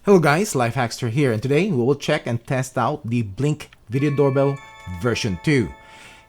Hello guys, Life Hackster here, and today we will check and test out the Blink Video Doorbell version 2.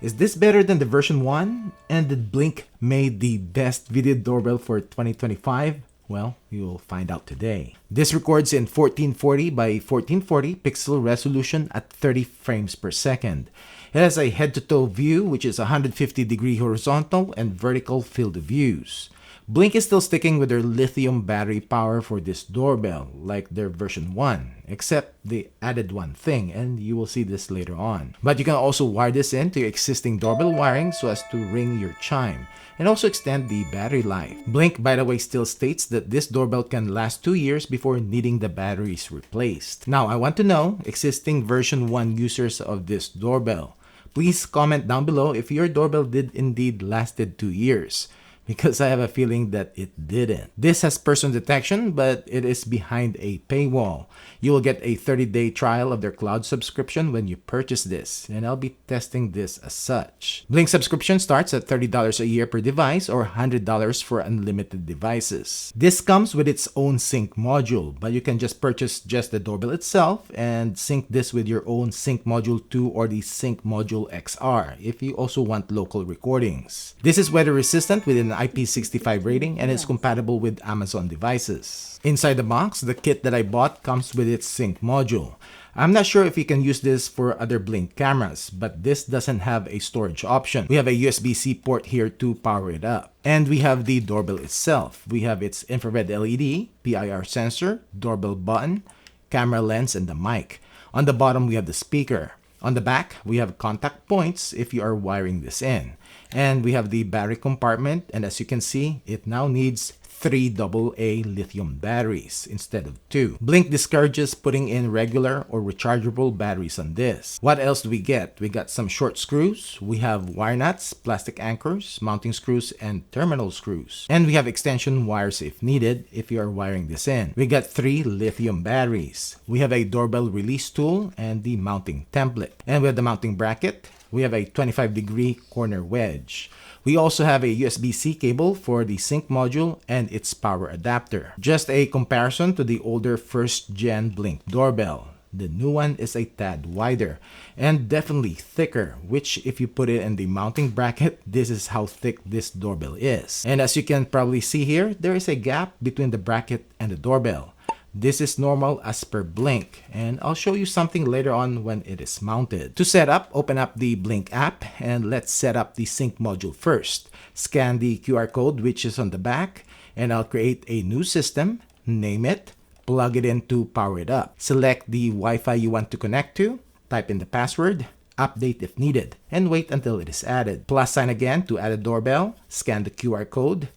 Is this better than the version 1? And did Blink made the best video doorbell for 2025? Well, we will find out today. This records in 1440 by 1440 pixel resolution at 30 frames per second. It has a head-to-toe view, which is 150-degree horizontal and vertical field of views. Blink is still sticking with their lithium battery power for this doorbell, like their version 1, except they added one thing, and you will see this later on. But you can also wire this into your existing doorbell wiring so as to ring your chime, and also extend the battery life. Blink, by the way, still states that this doorbell can last 2 years before needing the batteries replaced. Now, I want to know, existing version 1 users of this doorbell, please comment down below if your doorbell did indeed lasted 2 years. Because I have a feeling that it didn't. This has person detection, but it is behind a paywall. You will get a 30-day trial of their cloud subscription when you purchase this, and I'll be testing this as such. Blink subscription starts at $30 a year per device or $100 for unlimited devices. This comes with its own sync module, but you can just purchase just the doorbell itself and sync this with your own sync module 2 or the sync module XR if you also want local recordings. This is weather resistant with an IP65 rating and is compatible with Amazon devices. Inside the box, the kit that I bought comes with its sync module. I'm not sure if you can use this for other Blink cameras, but this doesn't have a storage option. We have a USB-C port here to power it up. And we have the doorbell itself. We have its infrared LED, PIR sensor, doorbell button, camera lens, and the mic. On the bottom, we have the speaker. On the back, we have contact points if you are wiring this in. And we have the battery compartment, and as you can see, it now needs 3 AA lithium batteries instead of 2. Blink discourages putting in regular or rechargeable batteries on this. What else do we get? We got some short screws, we have wire nuts, plastic anchors, mounting screws, and terminal screws. And we have extension wires if needed if you are wiring this in. We got 3 lithium batteries. We have a doorbell release tool and the mounting template. And with the mounting bracket, we have a 25-degree corner wedge. We also have a USB-C cable for the sync module and its power adapter. Just a comparison to the older first-gen Blink doorbell. The new one is a tad wider and definitely thicker, which if you put it in the mounting bracket, this is how thick this doorbell is. And as you can probably see here, there is a gap between the bracket and the doorbell. This is normal as per Blink, and I'll show you something later on when it is mounted. To set up, open up the Blink app and let's set up the sync module first. Scan the QR code which is on the back, and I'll create a new system, name it, plug it in to power it up. Select the Wi-Fi you want to connect to, type in the password, update if needed, and wait until it is added. Plus sign again to add a doorbell, scan the QR code,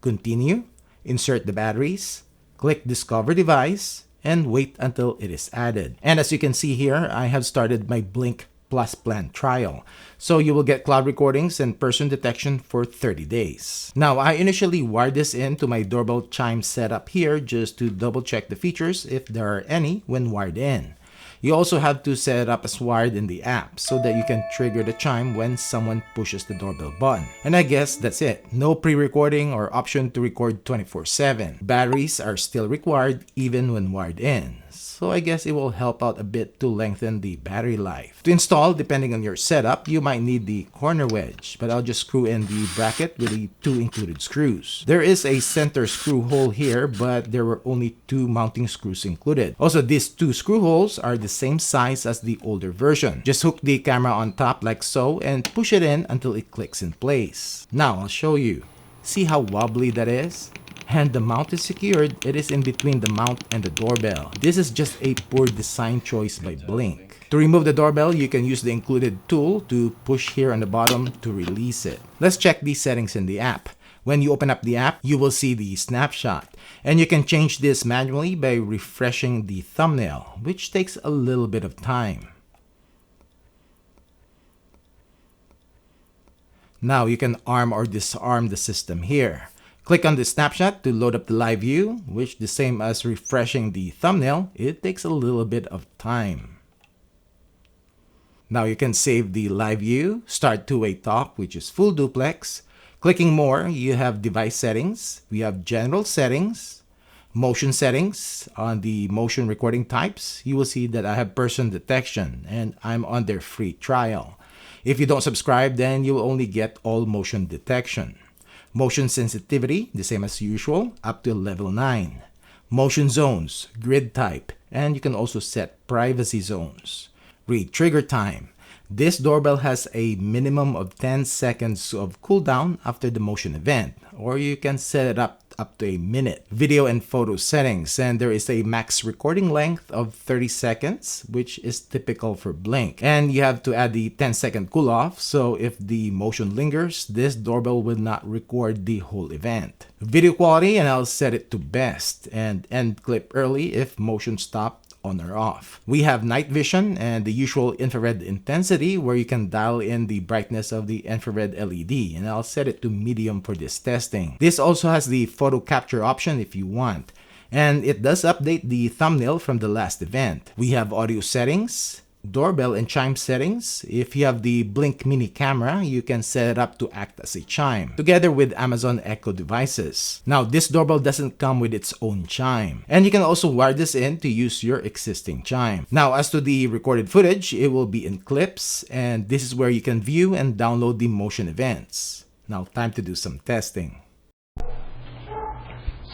continue, insert the batteries, click Discover Device, and wait until it is added. And as you can see here, I have started my Blink Plus Plan trial. So you will get cloud recordings and person detection for 30 days. Now, I initially wired this into my doorbell chime setup here just to double check the features if there are any when wired in. You also have to set it up as wired in the app so that you can trigger the chime when someone pushes the doorbell button. And I guess that's it. No pre-recording or option to record 24/7. Batteries are still required even when wired in. So I guess it will help out a bit to lengthen the battery life. To install, depending on your setup, you might need the corner wedge, but I'll just screw in the bracket with the 2 included screws. There is a center screw hole here, but there were only 2 mounting screws included. Also, these 2 screw holes are the same size as the older version. Just hook the camera on top like so and push it in until it clicks in place. Now I'll show you. See how wobbly that is? And the mount is secured. It is in between the mount and the doorbell. This is just a poor design choice by Blink. To remove the doorbell, you can use the included tool to push here on the bottom to release it. Let's check these settings in the app. When you open up the app, you will see the snapshot. And you can change this manually by refreshing the thumbnail, which takes a little bit of time. Now you can arm or disarm the system here. Click on the snapshot to load up the live view, which the same as refreshing the thumbnail, it takes a little bit of time. Now you can save the live view, start two-way talk, which is full duplex. Clicking more, you have device settings, we have general settings, motion settings, on the motion recording types, you will see that I have person detection and I'm on their free trial. If you don't subscribe, then you will only get all motion detection. Motion sensitivity, the same as usual, up to level 9. Motion zones, grid type, and you can also set privacy zones. Read trigger time. This doorbell has a minimum of 10 seconds of cooldown after the motion event, or you can set it up to a minute. Video and photo settings, and there is a max recording length of 30 seconds, which is typical for Blink. And you have to add the 10-second cool off, so if the motion lingers, this doorbell will not record the whole event. Video quality, and I'll set it to best, and end clip early if motion stopped on or off. We have night vision and the usual infrared intensity, where you can dial in the brightness of the infrared LED, and I'll set it to medium for this testing. This also has the photo capture option if you want, and it does update the thumbnail from the last event. We have audio settings, doorbell and chime settings. If you have the Blink mini camera, you can set it up to act as a chime, together with Amazon Echo devices. Now, this doorbell doesn't come with its own chime, and you can also wire this in to use your existing chime. Now, as to the recorded footage, it will be in clips, and this is where you can view and download the motion events. Now, time to do some testing.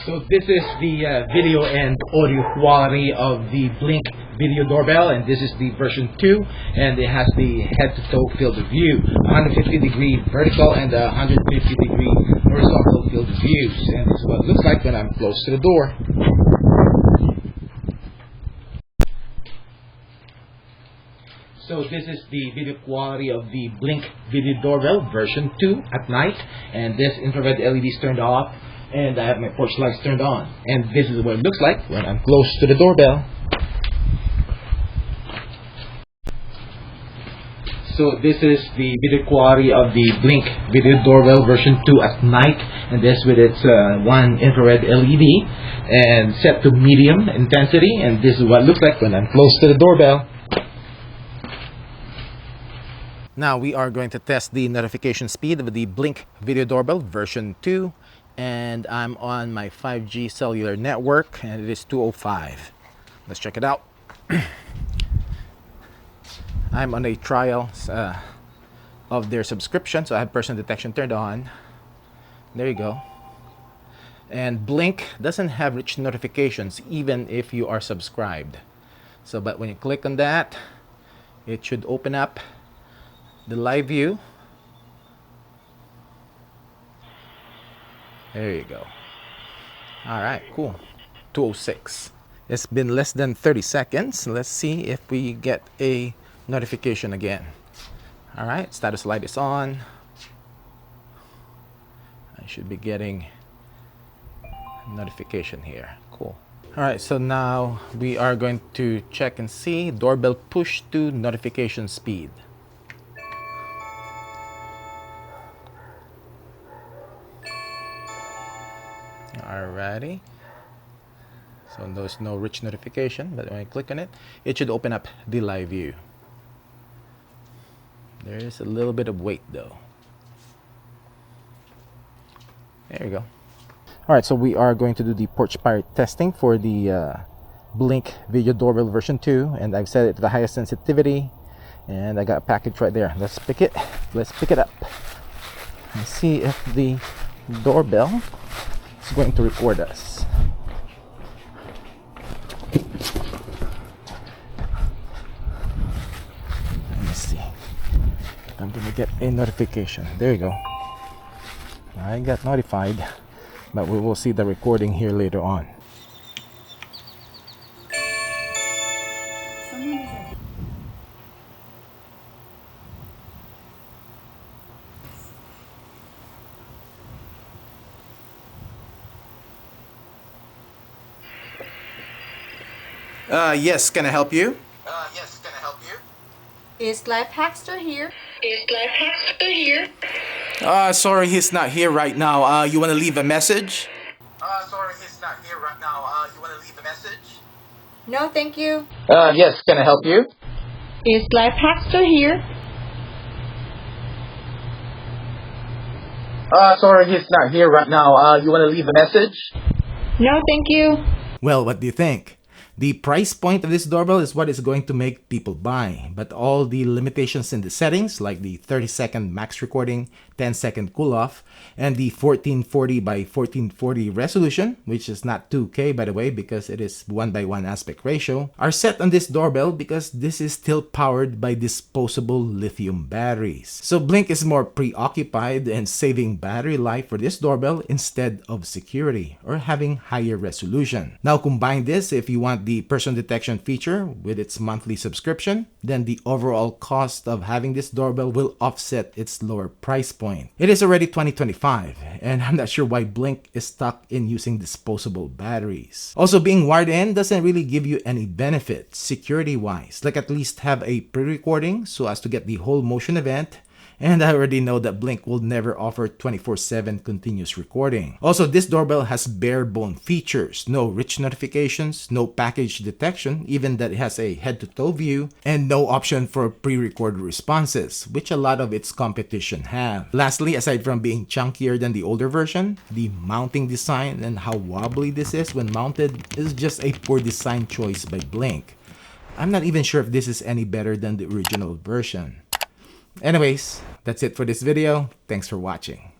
So this is the video and audio quality of the Blink Video Doorbell, and this is the version 2, and it has the head-to-toe field of view, 150-degree vertical and 150-degree horizontal field of views, and this is what it looks like when I'm close to the door. So this is the video quality of the Blink Video Doorbell version 2 at night, and this infrared LED is turned off, and I have my porch lights turned on, and this is what it looks like when I'm close to the doorbell. So this is the video quality of the Blink Video Doorbell version 2 at night, and this with its one infrared LED and set to medium intensity, and this is what it looks like when I'm close to the doorbell. Now we are going to test the notification speed of the Blink Video Doorbell version 2, and I'm on my 5G cellular network, and it is 205. Let's check it out. I'm on a trial of their subscription, so I have person detection turned on. There you go. And Blink doesn't have rich notifications even if you are subscribed. So, but when you click on that, it should open up the live view. There you go. All right, cool. 206. It's been less than 30 seconds. Let's see if we get a notification again. All right, status light is on. I should be getting a notification here. Cool. All right, so now we are going to check and see doorbell push to notification speed. Alrighty. So there's no rich notification, but when I click on it, it should open up the live view. There is a little bit of wait though. There you go. Alright, so we are going to do the porch pirate testing for the Blink Video Doorbell version 2, and I've set it to the highest sensitivity, and I got a package right there. Let's pick it. Let's pick it up and see if the doorbell is going to record us. Let me see. I'm gonna get a notification. There you go. I got notified, but we will see the recording here later on. Yes, can I help you? Yes, can I help you? Is Life Hackster here? Sorry, he's not here right now. You want to leave a message? Sorry, he's not here right now. You want to leave a message? No, thank you. Yes, can I help you? Is Life Hackster here? Sorry, he's not here right now. You want to leave a message? No, thank you. Well, what do you think? The price point of this doorbell is what is going to make people buy, but all the limitations in the settings, like the 30-second max recording, 10-second cool-off, and the 1440 by 1440 resolution, which is not 2K by the way because it is 1:1 aspect ratio, are set on this doorbell because this is still powered by disposable lithium batteries. So Blink is more preoccupied in saving battery life for this doorbell instead of security or having higher resolution. Now combine this if you want the person detection feature with its monthly subscription, then the overall cost of having this doorbell will offset its lower price point. It is already 2025 and I'm not sure why Blink is stuck in using disposable batteries. Also, being wired in doesn't really give you any benefits security wise, like at least have a pre-recording so as to get the whole motion event. And I already know that Blink will never offer 24/7 continuous recording. Also, this doorbell has bare bone features, no rich notifications, no package detection, even that it has a head-to-toe view, and no option for pre-recorded responses, which a lot of its competition have. Lastly, aside from being chunkier than the older version, the mounting design and how wobbly this is when mounted is just a poor design choice by Blink. I'm not even sure if this is any better than the original version. Anyways, that's it for this video. Thanks for watching.